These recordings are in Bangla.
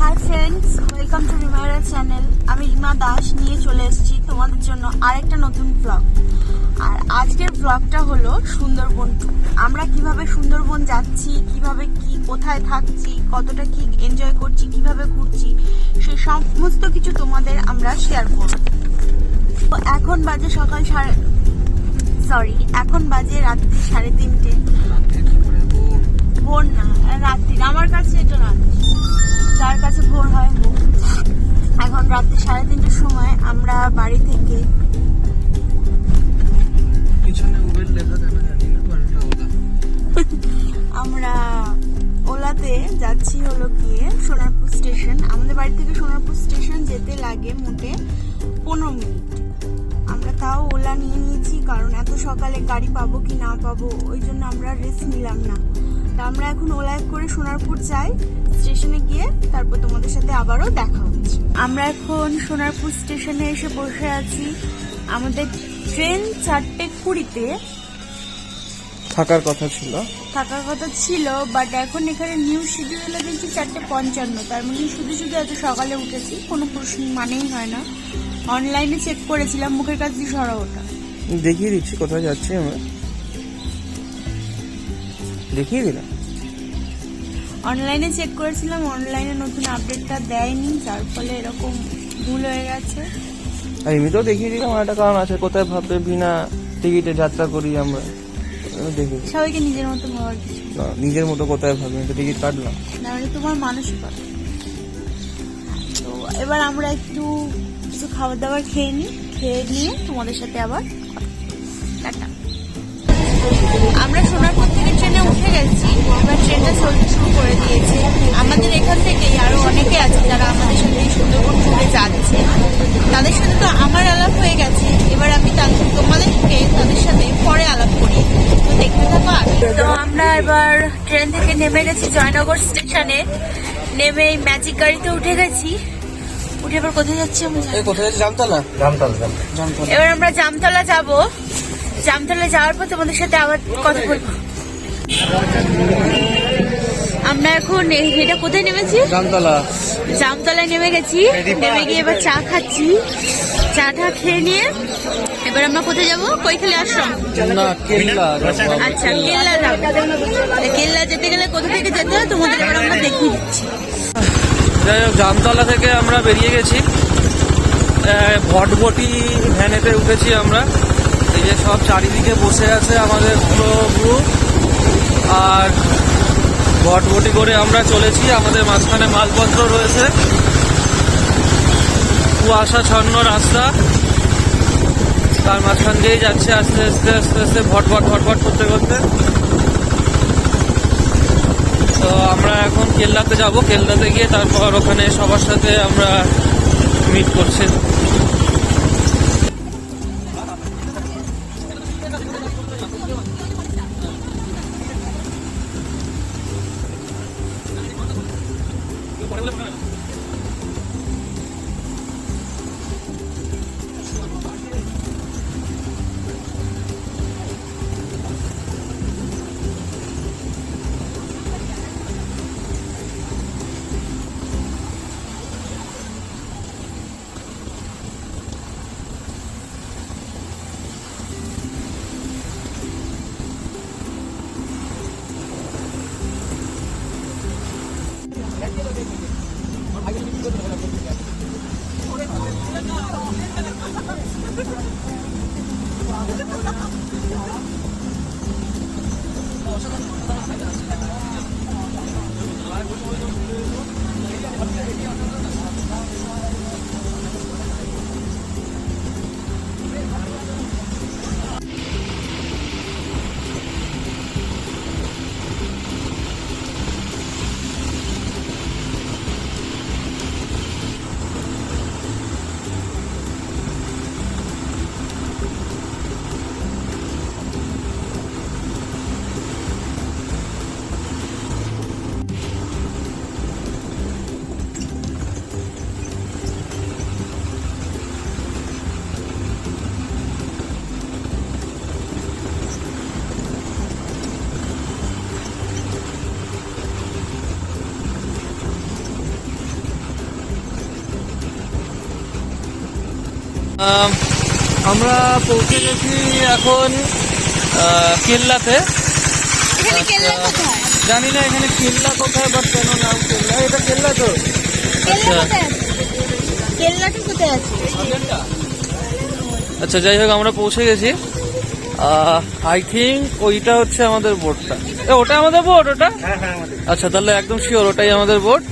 High friends, welcome to Rimaira channel. আমি রিমা দাস নিয়ে চলে এসেছি তোমাদের জন্য আরেকটা নতুন ব্লগ। আর আজকের ব্লগটা হলো সুন্দরবন ট্যুর। আমরা কিভাবে সুন্দরবন যাচ্ছি, কিভাবে কি কোথায় থাকছি, কতটা কি এনজয় করছি, কিভাবে ঘুরছি, সেই সমস্ত কিছু তোমাদের আমরা শেয়ার করব। তো এখন বাজে এখন বাজে রাত্রি 3:30। ভোর না, রাত্রি। আমার কাছে এটা রাত্রি, যার কাছে ভোর হয় ভোর। এখন রাত্রি 3:30টার সময় আমরা বাড়ি থেকে আমরা ওলাতে যাচ্ছি হলো গিয়ে সোনারপুর স্টেশন। আমাদের বাড়ি থেকে সোনারপুর স্টেশন যেতে লাগে মোটে 15 মিনিট। আমরা তাও ওলা নিয়ে নিয়েছি, কারণ এত সকালে গাড়ি পাবো কি না পাবো, ওই জন্য আমরা রিস্ক নিলাম না। তা আমরা এখন ওলায় করে সোনারপুর যাই, স্টেশনে গিয়ে তারপর তোমাদের সাথে আবারও দেখা হচ্ছে। আমরা এখন সোনারপুর স্টেশনে এসে বসে আছি। আমাদের ট্রেন 4:20-তে থাকার কথা ছিল, বাট এখন এখানে নিউ শিডিউলে দেখছি 4:55। তার মানে শুধু এত সকালে উঠেছি, কোনো প্রশ্ন মানেই হয় না। অনলাইনে চেক করেছিলাম, মুখের কাছে দিয়ে সরা ওটা দেখিয়ে দিচ্ছি কোথায় যাচ্ছি আমরা, দেখিয়ে দিলাম। অনলাইনে চেক করেছিলাম, অনলাইনে নতুন আপডেটটা দেয়নি, যার ফলে এরকম ভুল হয়ে গেছে। আর এমনিতেও দেখিয়ে দিলাম, আর একটা কারণ আছে, কোথায় ভাববে বিনা টিকিটে যাত্রা করি আমরা। দেখি সবাইকে নিজের মতো ভাবার কিছু না, নিজের মতো কোথায় ভাববে, তো টিকিট কাটলাম না, মানে তোমার মানসিকতা। তো এবার আমরা একটু কিছু খাবার দাবার খেয়ে নিয়ে তোমাদের সাথে আবার টাটা। আমরা সোনারপুর থেকে ট্রেনে উঠে গেছি, এবার ট্রেনটা চলতে শুরু করে দিয়েছে। আমাদের এখান থেকেই আরো অনেকে আছে যারা আমাদের সাথে সুন্দরবন ঘুরে যাচ্ছে, তাদের সাথে তো আমার আলাপ হয়ে গেছে। এবার আমি তোমাদেরকে তাদের সাথে পরে আলাপ করি, তো দেখতে থাকো। তো আমরা এবার ট্রেন থেকে নেমে গেছি জয়নগর স্টেশনে, নেমে এই ম্যাজিক গাড়িতে উঠে গেছি। উঠে এবার কোথায় যাচ্ছি আমরা? জামতলা। এবার আমরা জামতলা যাব। জামতলা যাওয়ার পর তোমাদের সাথে আবার কথা বলবো। আমরা এখন এটা কোথায় নেমেছি? জামতলায় নেমে গেছি। নেমে গিয়ে এবার চা খাচ্ছি। চাটা খেয়ে নিয়ে এবার আমরা কোথায় যাবো? কৈখালী আশ্রম। আচ্ছা, কেল্লা যাবো। কেল্লা যেতে গেলে কোথা থেকে যেতে হয় তোমাদের এবার আমরা দেখিয়ে দিচ্ছি। যাই হোক, জামতলা থেকে আমরা বেরিয়ে গেছি, ভটভটি ভ্যানেতে উঠেছি আমরা। এই যে সব চারিদিকে বসে আছে আমাদের পুরো গ্রুপ, আর ভটভটি করে আমরা চলেছি। আমাদের মাঝখানে মালপত্র রয়েছে, কুয়াশাচ্ছন্ন রাস্তা, তার মাঝখান দিয়েই যাচ্ছে আস্তে আস্তে আস্তে আস্তে ভটভট করতে করতে। তো আমরা এখন কেল্লাতে যাব। কেল্লাতে গিয়ে তারপর ওখানে সবার সাথে আমরা মিট করছি। আমরা পৌঁছে গেছি এখন কেল্লাতে। এখানে কেল্লা কোথায়? জানি না এখানে কেল্লা কোথায়, বাট কেন নাম কেল্লা? এটা কেল্লা তো। আচ্ছা কেল্লাটা কোথায় আছে? আচ্ছা, যাই হোক আমরা পৌঁছে গেছি। আই থিঙ্ক ওইটা হচ্ছে আমাদের বোটটা। ওটা আমাদের বোট? ওটা আচ্ছা, তাহলে একদম শিওর ওটাই আমাদের বোট।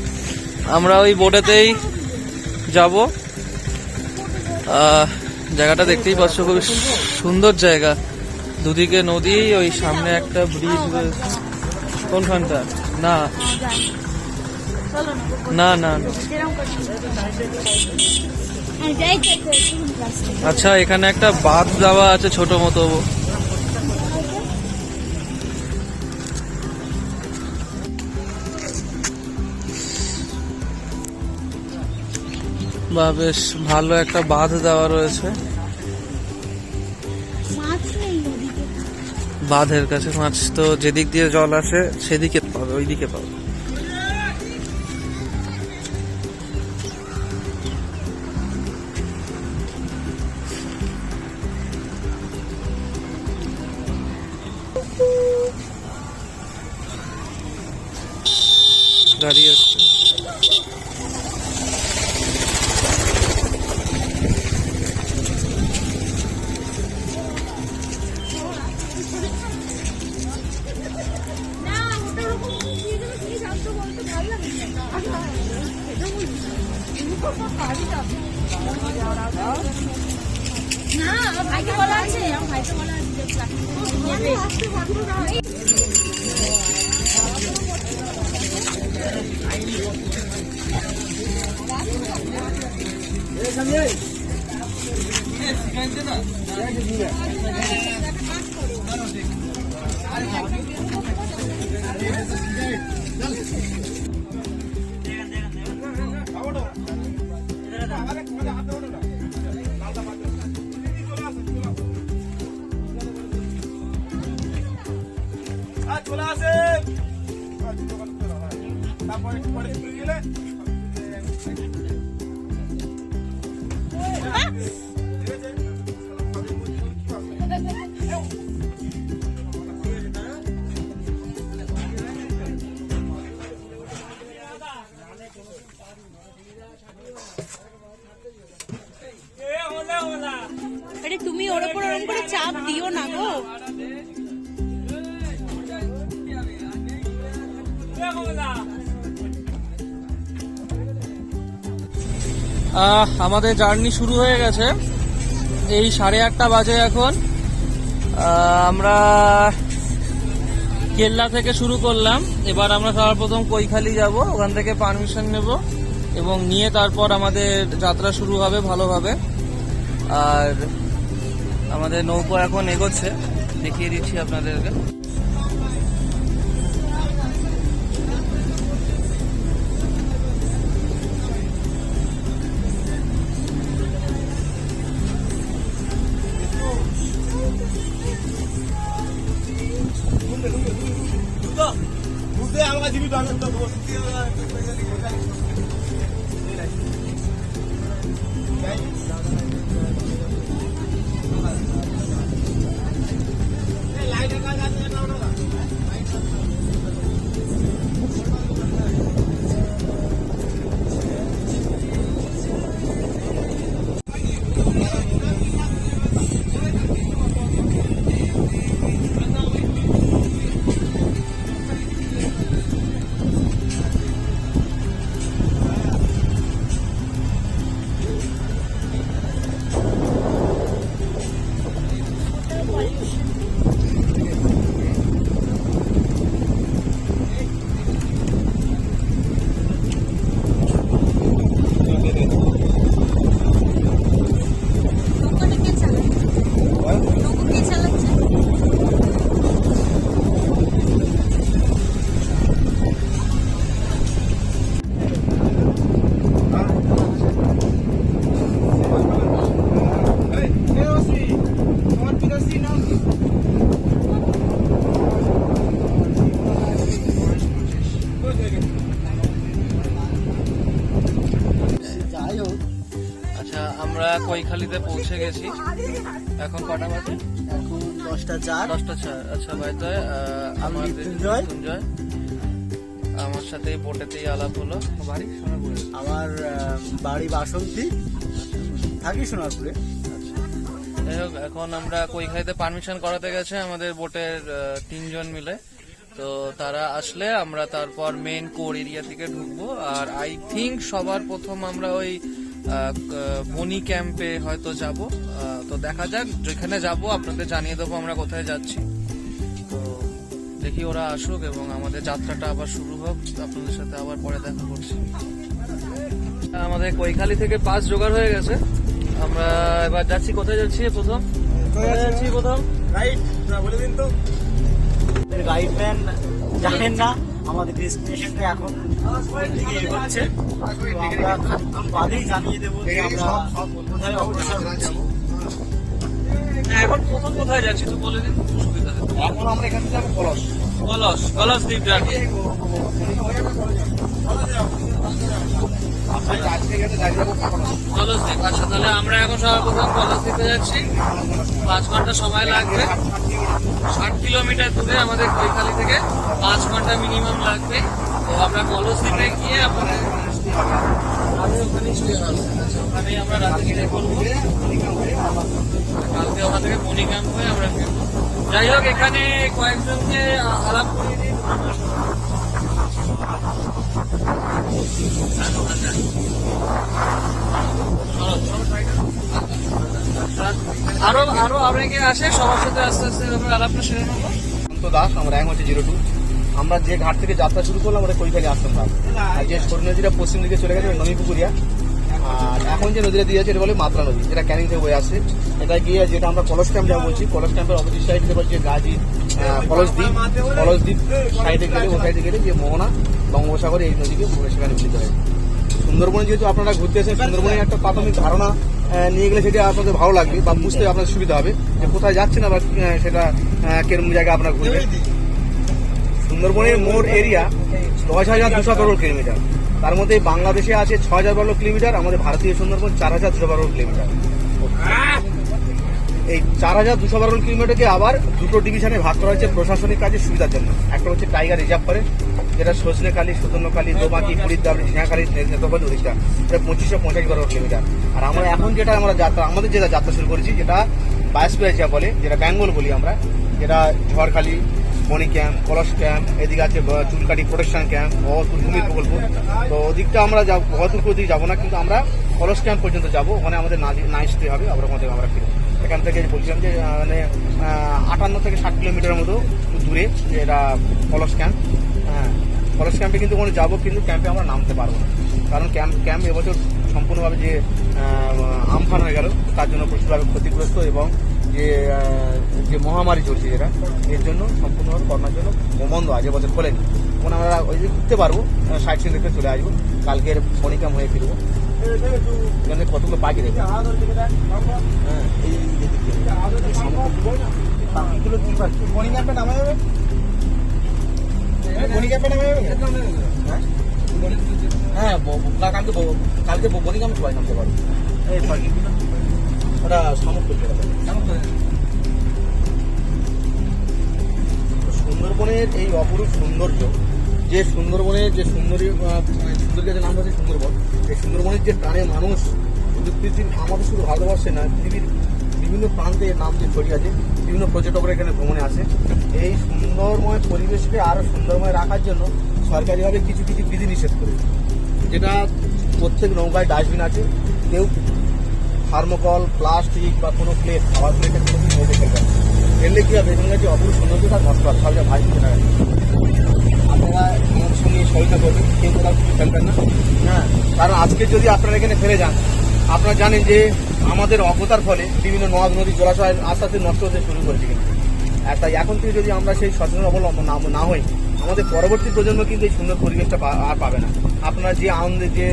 আমরা ওই বোটেতেই যাব। জায়গাটা দেখতেই পাচ্ছ, খুবই সুন্দর জায়গা, দুদিকে নদী, ওই সামনে একটা ব্রিজ রয়েছে। কোনখানটা? না না না না। আচ্ছা, এখানে একটা বাঁধ দেওয়া আছে ছোট মতো। বা বেশ ভালো একটা বাঁধ দেওয়া রয়েছে। বাঁধের কাছে মাছ তো যেদিক দিয়ে জল আসে সেদিকে পাবে, ওইদিকে পাবে। গাড়ি আসছে। চলে আসে তারপরে পরে গেলে আরে তুমি ওর উপর ওরকম করে চাপ দিও না গো। আমাদের জার্নি শুরু হয়ে গেছে। এই 8:30 বাজে এখন। আমরা কেল্লা থেকে শুরু করলাম। এবার আমরা সর্বপ্রথম কৈখালি যাব, ওখান থেকে পারমিশন নেব এবং নিয়ে তারপর আমাদের যাত্রা শুরু হবে ভালোভাবে। আর আমাদের নৌকো এখন এগোচ্ছে, দেখিয়ে দিচ্ছি আপনাদেরকে। আমাকে জীবিত আনন্দ কৈখালিতে পৌঁছে গেছি। এখন কটা বাজে? এখন 10:04। 10:04। আচ্ছা বাড়িতে আমি আমার মৃত্যুঞ্জয়। মৃত্যুঞ্জয় আমার সাথে বোটেতেই আলাপ হলো। বাড়ি সোনারপুরে। আমার বাড়ি বাসন্তী, থাকি সোনারপুরে। যাই হোক, এখন আমরা কৈখালিতে পারমিশন করাতে গেছে আমাদের বোটের 3 জন মিলে। তো তারা আসলে আমরা তারপর মেন কোর এরিয়া থেকে ঢুকবো। আর আই থিঙ্ক সবার প্রথম আমরা ওই বনি ক্যাম্পে হয়তো যাব। তো দেখা যাক, যেখানে যাব আপনাদের জানিয়ে দেবো আমরা কোথায় যাচ্ছি। তো দেখি ওরা আসুক এবং আমাদের যাত্রাটা আবার শুরু হোক। আপনাদের সাথে আবার পরে দেখা করছি। আমাদের কৈখালি থেকে পাস জোগাড় হয়ে গেছে। আমরা এবার যাচ্ছি। কোথায় যাচ্ছি প্রথম? কোথায় যাচ্ছি প্রথম? রাইট, বলে দিন তো। গাইডম্যান জানেন না আমাদের ডেস্টিনেশনটা এখন কোন দিকে এগোচ্ছে, তো আমরা খানিকক্ষণ বাদেই জানিয়ে দেবো যে আমরা কোথায় অগ্রসর হচ্ছি। এখন প্রথম কোথায় যাচ্ছি তো বলে দিন, সুবিধা হবে। এখন আমরা এখান থেকে যাবো কলস। কলস দ্বীপ যাচ্ছি। কলস দ্বীপ। আচ্ছা, তাহলে আমরা এখন সর্বপ্রথম কলস দ্বীপে যাচ্ছি। 5 ঘন্টা সময় লাগবে। 60 কিলোমিটার দূরে আমাদের কৈখালি থেকে, 5 ঘন্টা মিনিমাম লাগবে। তো আমরা কলস দ্বীপে গিয়ে আপনাদের ওখানেই শুয়ে থাকবো। ওখানে আমরা রাতে স্টে করবো। কালকে ওখান থেকে বনি ক্যাম্প হয়ে আমরা ফিরবো। যাই হোক, এখানে কয়েকজনকে আলাপ করিয়ে দিই। আরো আরো অনেকে আসে, সবার সাথে আস্তে আস্তে আলাপটা সেরে নেবো। অন্ত দাস, আমরা এখন হচ্ছে 02। আমরা যে ঘাট থেকে যাত্রা শুরু করলাম আমরা কৈখালি আসতাম না। আর যে ছোট নদীটা পশ্চিম দিকে চলে গেছে নদীপুকুরিয়া, আর এখন যে নদীটা দিয়ে আছে এটা বলে মাত্রা নদী, যেটা ক্যানিং থেকে বয়ে আসছে। এটা গিয়ে যেটা আমরা কলস ক্যাম্প যাবো বলছি, কলস ক্যাম্পের অপোজিট সাইডে যে গাজী কলসদ্বীপ সাইডে গেলে, ও সাইডে গেলে যে মোহনা বঙ্গোপসাগর এই নদীকে সেখানে মিলিত হয়। সুন্দরবনে যেহেতু আপনারা ঘুরতে এসেছেন, সুন্দরবনে একটা প্রাথমিক ধারণা নিয়ে গেলে সেটা আপনাদের ভালো লাগবে বা বুঝতে আপনাদের সুবিধা হবে যে কোথায় যাচ্ছে না বা সেটা কেরম জায়গায় আপনারা ঘুরবেন। সুন্দরবনের মোট এরিয়া 10,200 বর্গ কিলোমিটার। তার মধ্যে বাংলাদেশে আছে 6,000 বর্গ কিলোমিটার, আমাদের ভারতীয় সুন্দরবন 4,200 বর্গ কিলোমিটার। এই 4,200 বর্গ কিলোমিটারকে আবার দুটো ডিভিশনে ভাগ করা হয়েছে প্রশাসনিক কাজের সুবিধার জন্য। একটা হচ্ছে টাইগার রিজার্ভ ফরেস্ট, যেটা সজনেখালি, সুতর্ণখালি, দোবাকি, কুড়িদাবড়ি, ঝিঙাখালি, নেত্রকোনা ওদিকটা, এটা 2550 বর্গ কিলোমিটার। আর আমরা এখন যেটা আমাদের যেটা যাত্রা শুরু করেছি, যেটা বায়োস্ফিয়ার বলে, যেটা বেঙ্গল বলি আমরা, যেটা ঝড়খালি, বনি ক্যাম্প, কলস ক্যাম্প, এদিকে আছে চুলকাটি প্রোটেকশন ক্যাম্প, ভগৎপুর ভূমির প্রকল্প। তো ওদিকটা আমরা ভগৎপুর ওদিকে যাবো না, কিন্তু আমরা কলস ক্যাম্প পর্যন্ত যাবো। ওখানে আমাদের না আসতে হবে, আবার ওখান থেকে আমরা ফিরবো। এখান থেকে বলছিলাম যে মানে 58 থেকে 60 কিলোমিটারের মতো দূরে এটা কলস ক্যাম্প। হ্যাঁ, কলস ক্যাম্পে কিন্তু ওখানে যাবো, কিন্তু ক্যাম্পে আমরা নামতে পারবো না, কারণ ক্যাম্প এবছর সম্পূর্ণভাবে যে আমফান হয়ে গেল, তার জন্য প্রচুরভাবে ক্ষতিগ্রস্ত এবং যে মহামারী চলছে যেটা, এর জন্য সম্পূর্ণভাবে করোনার জন্য বন্ধ আছে, এবছর খোলেনি। এখন আমরা ওই যে ঘুরতে পারবো, সাইড সিন দেখতে চলে আসবো, কালকের বনিকাম হয়ে ফিরবো। এখানে কতগুলো পাখি দেখবে। হ্যাঁ, এই পাখিগুলো কি পাখি? বনি ক্যাম্পে নামা যাবে, বনি ক্যাম্পে নামা যাবে। হ্যাঁ, কালকে বনি ক্যাম্পে সবাই নামতে পারবো। এই পাখিগুলো ওটা শামুক করতে পারে। সুন্দরবনের এই অপরূপ সৌন্দর্য, যে সুন্দরবনের যে সুন্দরীর নাম হচ্ছে সুন্দরবন, এই সুন্দরবনের যে টানে মানুষ পৃথিবীর, আমাদের শুধু ভারতবর্ষে না, পৃথিবীর বিভিন্ন প্রান্তে এর নাম যে ছড়িয়ে আছে, বিভিন্ন পর্যটকরা এখানে ভ্রমণে আসে। এই সুন্দরময় পরিবেশকে আরো সুন্দরময় রাখার জন্য সরকারিভাবে কিছু কিছু বিধি নিষেধ করে, যেটা প্রত্যেক নৌকায় ডাস্টবিন আছে। কেউ থার্মোকল, প্লাস্টিক বা কোনো প্লেট, খাওয়ার প্লেটে কোনো কিছু নদীতে ফেলবে না। ফেললে কি হবে, এখানকার যে অপূর্ব সৌন্দর্যটা নষ্ট হবে, সবটা ভাই না। আপনারা আমার সঙ্গে সহায়তা করবেন, কেউ কোথাও কিছু ফেলবেন না। হ্যাঁ, কারণ আজকে যদি আপনারা এখানে ফেলে যান, আপনারা জানেন যে আমাদের অজ্ঞতার ফলে বিভিন্ন নদ নদী জলাশয় আস্তে আস্তে নষ্ট হতে শুরু করেছে। কিন্তু তাই এখন থেকে যদি আমরা সেই সচেতন অবলম্বন না হই, আমাদের পরবর্তী প্রজন্ম কিন্তু এই সুন্দর পরিবেশটা আর পাবে না। আপনারা যে আনন্দে, যে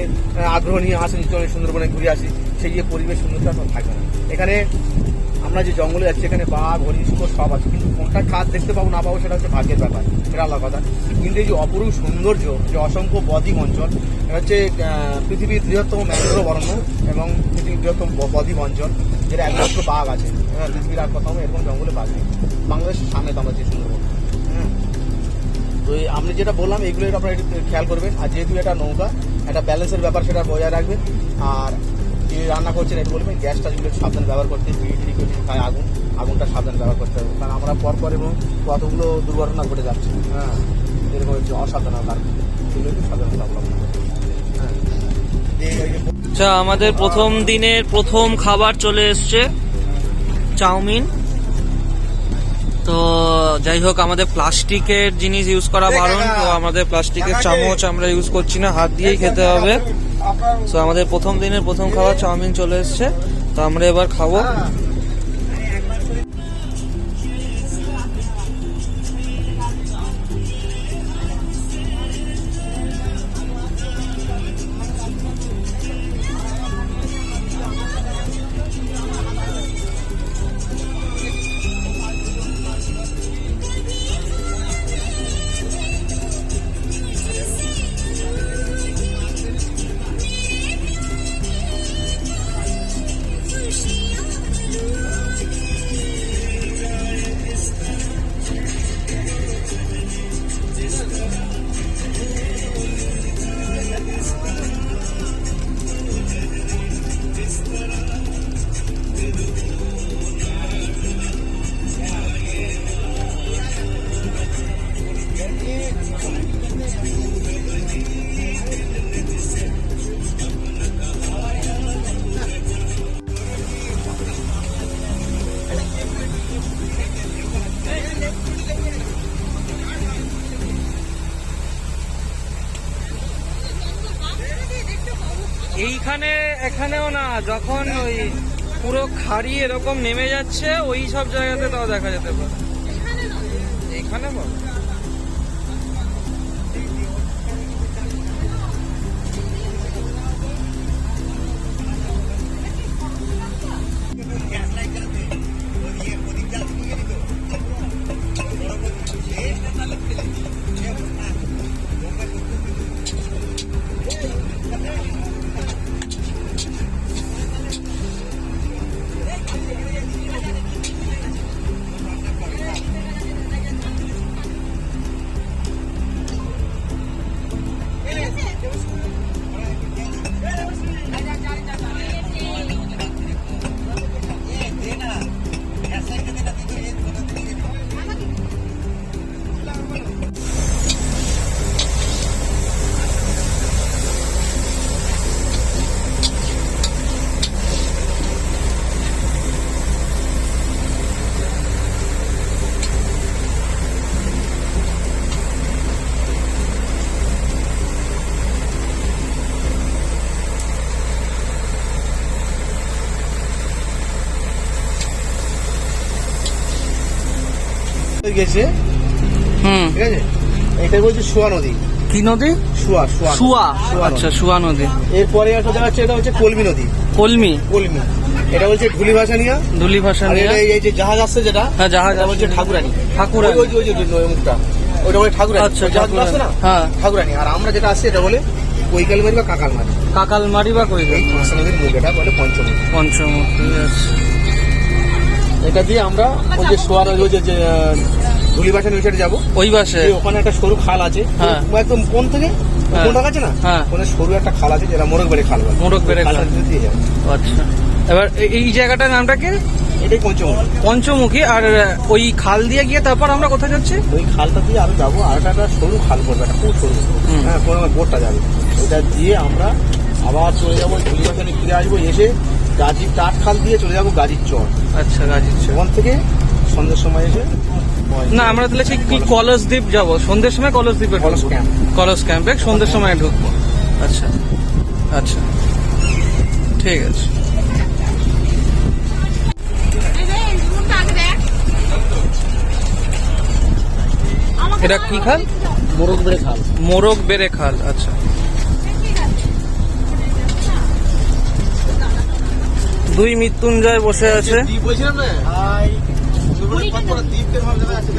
আগ্রহ নিয়ে আসেন সুন্দরবনে ঘুরে আসি, সেই যে পরিবেশ সুন্দরতা থাকবে না। এখানে আমরা যে জঙ্গলে যাচ্ছি, এখানে বাঘ, হরিণ, শুকর সব আছে, কিন্তু কোনটা কাজ দেখতে পাবো না পাবো সেটা হচ্ছে ভাগ্যের ব্যাপার, এটা আলাদা কথা। কিন্তু এই যে অপরূপ সৌন্দর্য, যে অসংখ্য বদ্বীপ অঞ্চল, এটা হচ্ছে পৃথিবীর বৃহত্তম ম্যানগ্রোভ অরণ্য এবং পৃথিবীর বৃহত্তম বদ্বীপ অঞ্চল, যেটা একমাত্র বাঘ আছে। হ্যাঁ, পৃথিবীর আর কোথাও এরকম জঙ্গলে বাঘ নেই। বাংলাদেশের সামনে তো আমরা যে সুন্দরবন। হ্যাঁ, তো এই আপনি যেটা বললাম এগুলো আপনারা একটু খেয়াল করবেন। আর যেহেতু এটা নৌকা, একটা ব্যালেন্সের ব্যাপার, সেটা বজায় রাখবেন। আর যে রান্না করছেন এটা বলবেন গ্যাসটা যেগুলো সাবধানে ব্যবহার করতে, বিড়ি করে খায় আগুনটা সাবধানে ব্যবহার করতে হবে। কারণ আমরা পর এবং কতগুলো দুর্ঘটনা ঘটে যাচ্ছে। হ্যাঁ, এরকম হচ্ছে অসাবধানতার, সেগুলো একটু সাবধানতা অবলম্বন করতে হবে। হ্যাঁ, আচ্ছা, আমাদের প্রথম দিনের প্রথম খাবার চলে এসছে, চাউমিন। তো যাই হোক, আমাদের প্লাস্টিকের জিনিস ইউজ করা বারণ, তো আমাদের প্লাস্টিকের চামচ আমরা ইউজ করছি না, হাত দিয়েই খেতে হবে। তো আমাদের প্রথম দিনের প্রথম খাবার চাউমিন চলে এসছে, তো আমরা এবার খাবো। এখানেও না, যখন ওই পুরো খাড়ি এরকম নেমে যাচ্ছে ওই সব জায়গাতে তাও দেখা যেতে পারে। এখানে বল গেছে। ঠিক আছে, এটা বলছে শুয়া নদী। কি নদী? শুয়া শুয়া শুয়া। শুয়া আচ্ছা, শুয়া নদী। এরপরে একটা জায়গা আছে, এটা হচ্ছে কলমি নদী। কলমি। কলমি, এটা বলছে ঢুলি ভাসানিয়া। ধুলি ভাষা আর নিয়ে। এটা এই যে জাহাজ আসছে যেটা, হ্যাঁ, জাহাজ এটা বলছে ঠাকুরানি। ঠাকুরানি। ওই যে মুখটা, ওটা বলে ঠাকুরানি। আচ্ছা, ওই জাহাজগুলো আসছে না, হ্যাঁ, ঠাকুরানি। আর আমরা যেটা আসছি এটা বলে কৈকালমারি বা কাকালমারি। কাকালমারি বা কই এই মাসা নদীর মুখ, এটা বলে পঞ্চমুখী। পঞ্চমুখী। আচ্ছা, এটা দিয়ে আমরা ওই যে শোয়ার ওই যে ধুলি ভাসানি ওই সাইডে যাবো। ওই পাশে ওখানে একটা সরু খাল আছে, হ্যাঁ। একদম কোন থেকে হ্যাঁ। কোনটা আছে না, হ্যাঁ। ওখানে সরু একটা খাল আছে, যেটা মোরগবেড়ে খাল বলে। মোরগবেড়ে খাল। খালটা দিয়ে যাবো। আচ্ছা, এবার এই জায়গাটার নামটা কি? এটাই পঞ্চমুখী। পঞ্চমুখী। আর ওই খাল দিয়ে গিয়ে তারপর আমরা কোথায় যাচ্ছি? ওই খালটা দিয়ে আরো যাবো, আর একটা সরু খাল পড়বে, একটা খুব সরু। হ্যাঁ, কোনো বোটটা যাবে, ওটা দিয়ে আমরা আবার চলে যাবো ধুলি ভাসানি, ফিরে আসবো, এসে গাজীর টাট খাল দিয়ে চলে যাবো গাজীর চর। আচ্ছা, গাজীর চর। ওখান থেকে সন্ধ্যের সময় এসে না, আমরা তাহলে সেই কি কলসদ্বীপ যাবো, সন্ধ্যের সময় কলসদ্বীপে কলস ক্যাম্প। কলস ক্যাম্পে সন্ধ্যের সময় ঢুকবো। আচ্ছা আচ্ছা, ঠিক আছে। এটা কি খাল? মোরগবেড়ে খাল। মোরগবেড়ে খাল। আচ্ছা, দুই মৃত্যুঞ্জয় বসে আছে। দ্বীপ বলছিলাম না, হাই দ্বীপকে ভাবতে আছে।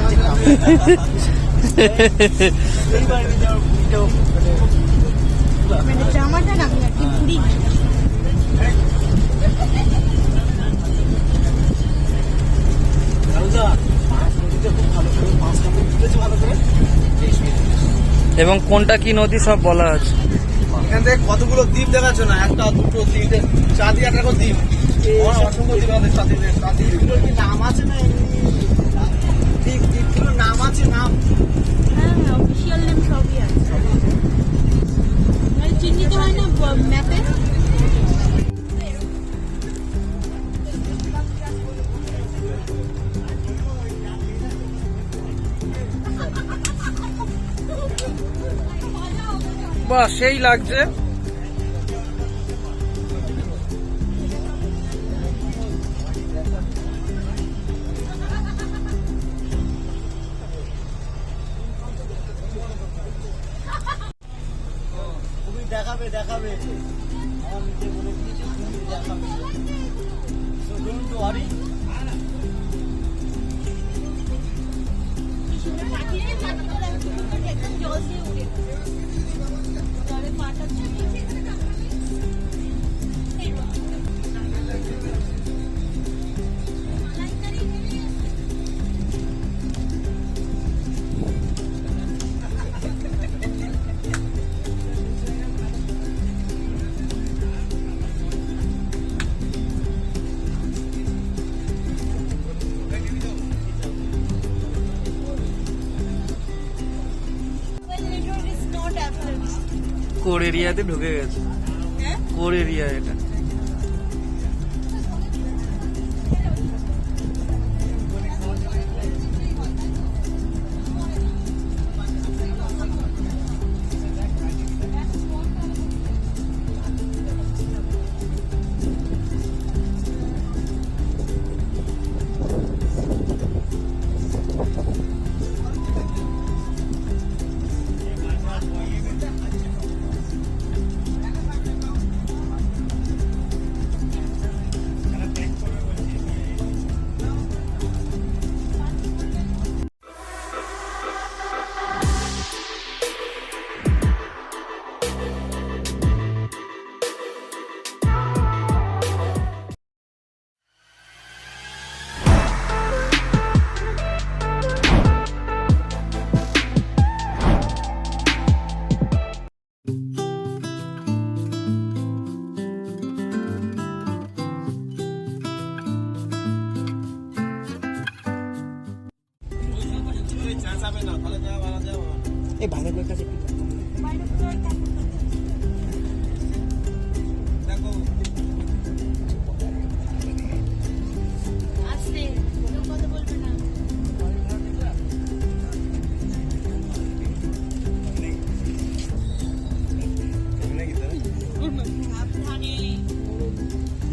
জামাটা না পুরি এবং কোনটা কি নদী সব বলা আছে। এখান থেকে কতগুলো দ্বীপ দেখাচ্ছ না, একটা দুটো তিনটে চারটি একটা করে দ্বীপ, অসংখ্য দ্বীপ আমাদের সাথে। দ্বীপগুলোর কি নাম আছে না এমনি? দ্বীপগুলোর নাম আছে, নাম হ্যাঁ অফিসিয়াল নেম সবই আছে, চিহ্নিত হয় না ম্যাপে। বাহ সেই লাগছে। তুমি দেখাবে দেখাবে, আমার নিজে বলে দিয়েছি তুমি দেখাবে। So don't worry. কোর এরিয়াতে ঢুকে গেছে, কোর এরিয়া এটা। এই ভাইয়ের কাছে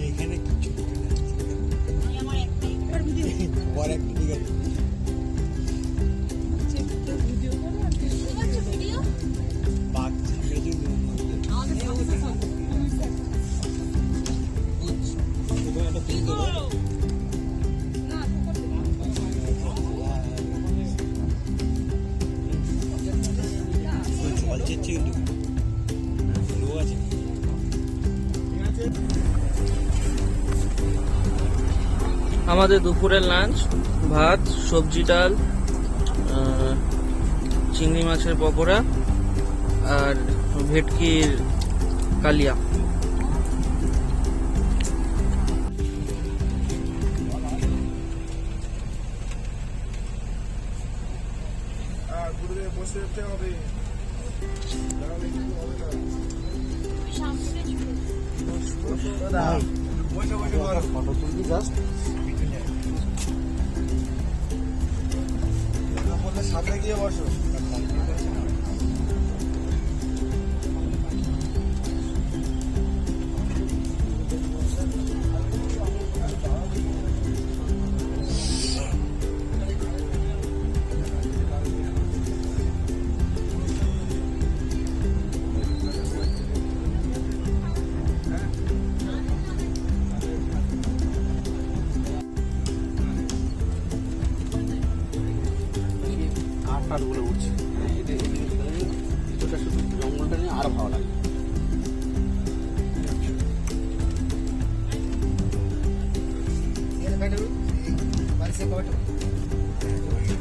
এখানে কিছু পরে ঠিক আছে। বাঘ সামনে যদি জল চেয়েছে কিন্তু লো আছে। আমাদের দুপুরের লাঞ্চ, ভাত, সবজি, ডাল, চিংড়ি মাছের পকোড়া আর ভেটকির কালিয়া। গুরুদেব বসে যেতে হবে, দাঁড়ালে কিন্তু হবে না। বসে বসে করো। ফটো তুলবি জাস্ট সাথে গিয়ে বসো। কাঠগুলো উঠছে, এটা শুধু জঙ্গলটা নিয়ে আরো ভালো লাগে।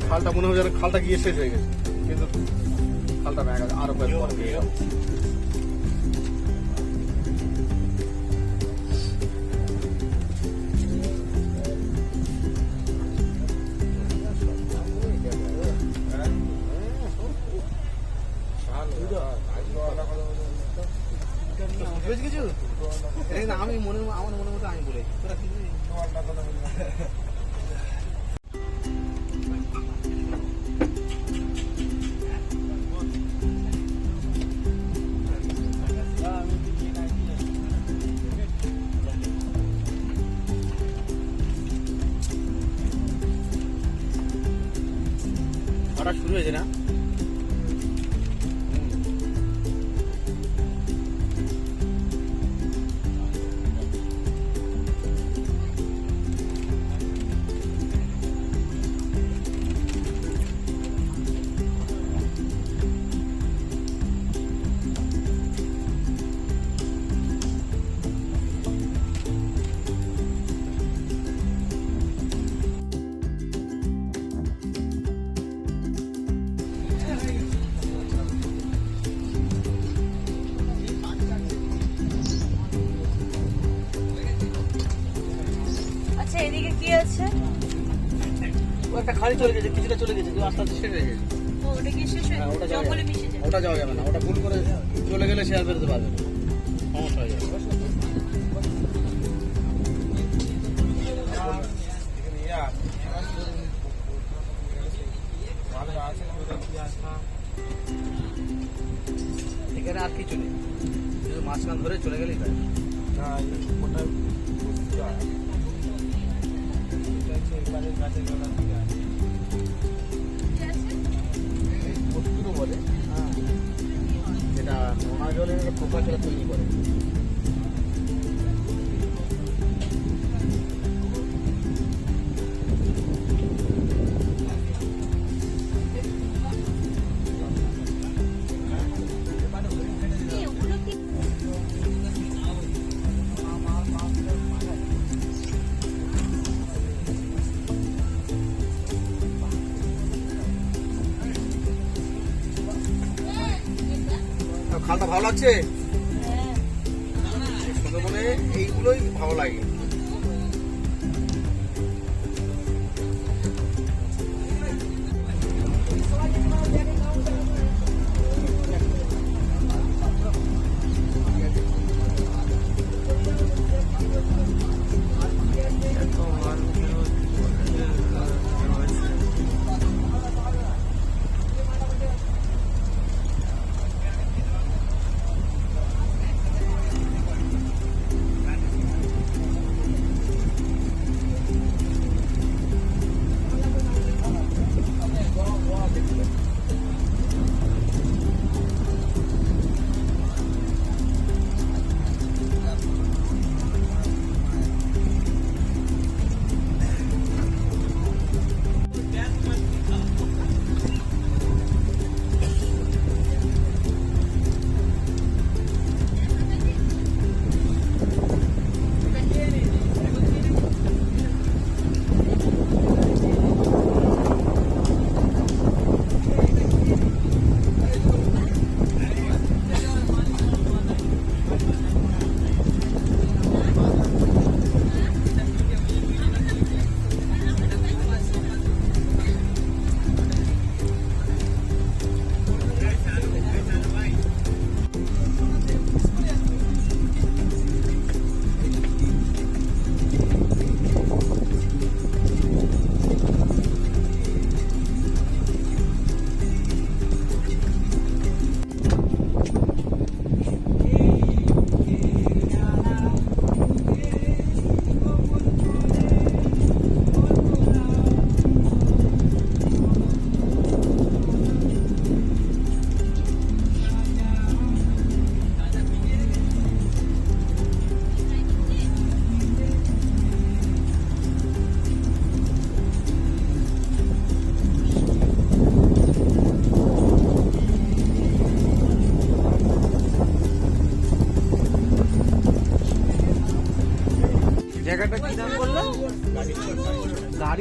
খালটা মনে হয় যেন খালটা গিয়ে শেষ হয়ে গেছে, কিন্তু খালটা ভেঙে গেছে, আরো কয়েক পরে পেয়ে যাবো। বুঝে কিছু আমি আমার মনে মতো আমি বলে তোরা কি হঠাৎ শুরু হয়েছে না? আচ্ছা এদিকে কি আছে? ও একটা খালি চলে গেছে, কিছুটা চলে গেছে, আস্তে আস্তে শেষ হয়ে গেছে। ওটা কি শেষ হয়ে হ্যাঁ, ওটা যাওয়া জঙ্গলে যাবে মিশে যায়? ওটা যাওয়া যাবে না, ওটা ভুল করে চলে গেলে সে আর বেরোতে পারবে না, সমস্যা হয়ে যাবে। এখানে আর কিছু নেই, শুধু মাঝখান ধরে চলে গেলেই তাই। কতগুলো বলে যেটা নোনা জলের পোকা খেলা তৈরি করে। ওগুলো কি? খালটা ভালো লাগছে, সুন্দরবনে এইগুলোই ভালো লাগে।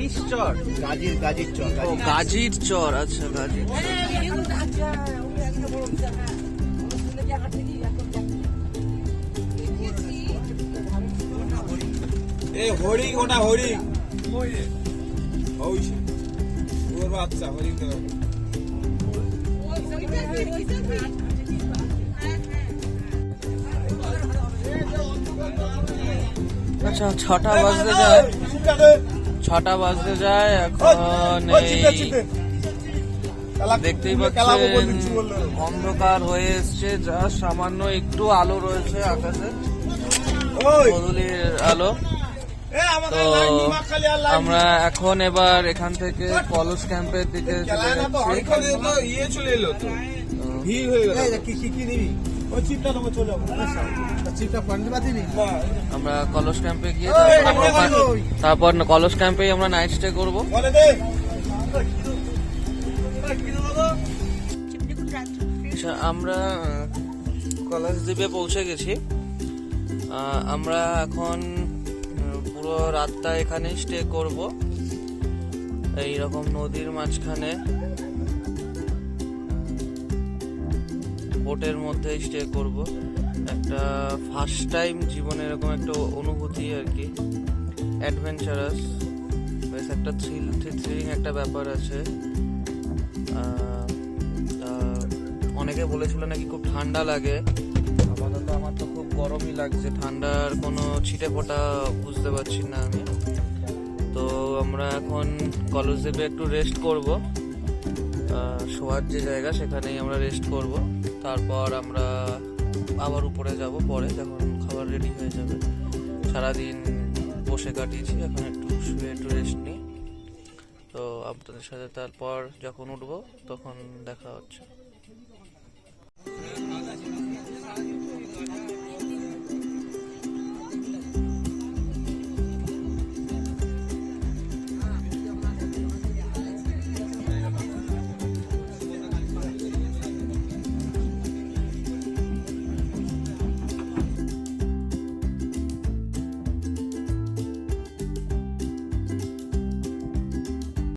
গাজির চর গাজির চর ও গাজির চর, আচ্ছা গাজির চর। এ হরিণ, ওটা হরিণ ওই সে, ওর বাচ্চা হরিণ তো। আচ্ছা 6টা বাজতে যায়, 6টা বাজতে যায় এখন। এই দেখতেই পাচ্ছেন অন্ধকার হয়ে এসছে, যা সামান্য একটু আলো রয়েছে আকাশে, বদলির আলো। তো আমরা এখন এবার এখান থেকে কলস ক্যাম্পের দিকে চলে যাচ্ছি। ইয়ে চলে এলো তো, ভিড় হয়ে গেল। কি নিবি? ওই চিপটা নেবো, চলে যাবো। চিপটা পান্ডি বাতিনি। আমরা কলস ক্যাম্পে গিয়ে তারপর কলস ক্যাম্পেই আমরা নাইট স্টে করবো। বলে দে। আচ্ছা, আমরা কলস দ্বীপে পৌঁছে গেছি। আমরা এখন পুরো রাতটা এখানেই স্টে করব, এইরকম নদীর মাঝখানে বোটের মধ্যে স্টে করব। একটা ফার্স্ট টাইম জীবনে এরকম একটা অনুভূতি আর কি, অ্যাডভেঞ্চারাস, বেশ একটা থ্রিলিং একটা ব্যাপার আছে। অনেকে বলেছিল নাকি খুব ঠান্ডা লাগে, আপাতত আমার তো খুব গরমই লাগছে, ঠান্ডার কোনো ছিটে ফোঁটা বুঝতে পারছি না আমি। তো আমরা এখন কলস দ্বীপে একটু রেস্ট করব, শোয়ার যে জায়গা সেখানেই আমরা রেস্ট করব। তারপর আমরা আবার উপরে যাব পরে, যখন খাবার রেডি হয়ে যাবে। সারাদিন বসে কাটিয়েছি, এখন একটু শুয়ে একটু রেস্ট নিই। তো আপনাদের সাথে তারপর যখন উঠবো তখন দেখা হচ্ছে।